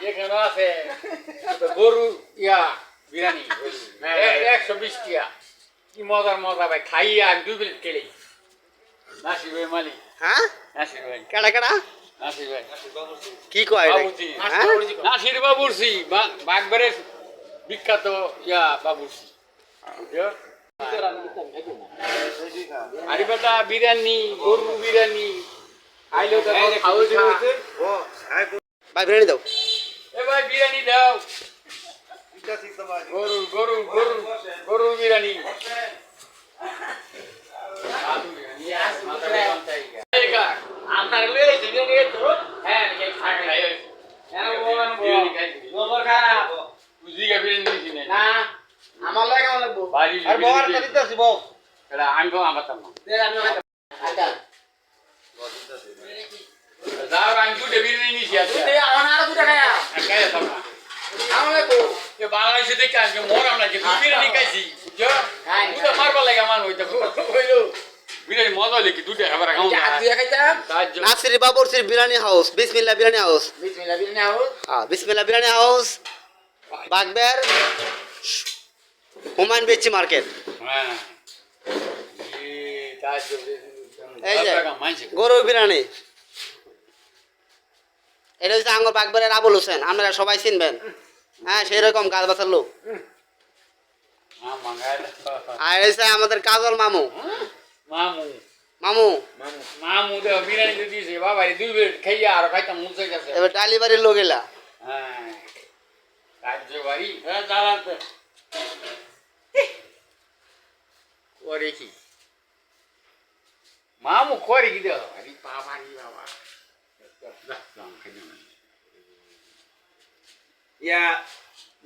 এখানে আছে গরু ইয়া বিরিয়ানি 120 টাকা কি মজার মজা ভাই খাইয়া আমি 2 প্লেট খেলি নাসির ভাই মালিক হ্যাঁ নাসির ভাই কেডা কেডা নাসির ভাই কি কয় রে? বাবুর্চি হ্যাঁ? নাসির বাবুর্চি বাগবাড়ির বিখ্যাত ইয়া বাবুর্চি আরিবাটা বিরিয়ানি গরু বিরিয়ানি খাইলেও তো খাওয়া ভাই বিরিয়ানি দাও। এ ভাই বিরিয়ানি দাও গরু গরু গরু গরু বিরিয়ানি আপনার না আমার লাগে কেমন লাগবো আর বড় তো দিতেছি বউ আমি আমার আচ্ছা যাও আমি দুটো বিরিয়ানি নিয়েছি আছে আমার আরো 2 টাকা খাইয়া থাম না আমার লাগবো এ বাংলাদেশে দেখে আমি মরাম না যে বিরিয়ানি খাইছি বুঝছো দুটো মারবার লাগে আমার ওইটা কইলো বিরিয়ানি মজা হলে কি দুটো খাবার খাও যা তুই খাইতাম তার জন্য নাসির বাবুর্চির বিরিয়ানি হাউস, বিসমিল্লাহ বিরিয়ানি হাউস। বিসমিল্লাহ বিরিয়ানি আউট হ্যাঁ, বিসমিল্লাহ বিরিয়ানি হাউস, বাগবের হুমায়ুন বেচি মার্কেট। হ্যাঁ তার জন্য এই যে মানছে গরুর বিরিয়ানি। এটা হচ্ছে আঙ্গুর বাগবের আবুল হোসেন, আপনারা সবাই চিনবেন। হ্যাঁ, সেই রকম গাছ বাসার লোক। আর এই যে আমাদের কাজল মামু। মামু মামু মামু তো বিরিয়ানি তো দিয়েছে বাবা 2 প্লেট খাইয়া আর খাইতাম মুছে গেছে এবার ডালি বাড়ির লোক এলা। হ্যাঁ রাজ্য বাড়ি হ্যাঁ দাঁড়াতে করে কি মামু করে কি দেওয়া আরে বাবা রে বাবা ইয়া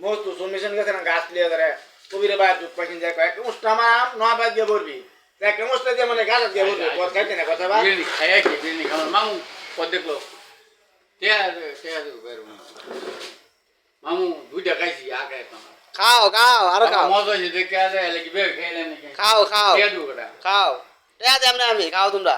মোস্ত সুমিশন গেছে না গাছ লিয়ে ধরে কবিরে বাইরে দুধ পাইছেন যায় কয়েক মুষ্টা মাম নয় বাদ দিয়ে বলবি দেখ মুষ্টা দিয়ে মানে গাছ দিয়ে বলবি পথ খাইতে না কথা বা বিরিয়ানি খাইয়া কি বিরিয়ানি খাওয়ার মামু কত দেখলো মামু 2টা খাইছি আগে তোমার খাও খাও আরো খাও। মজা হয়েছে দেখে আছে কি বের খাইলেন নাকি খাও খাও কে দুটা খাও। আমি খাও তোমরা।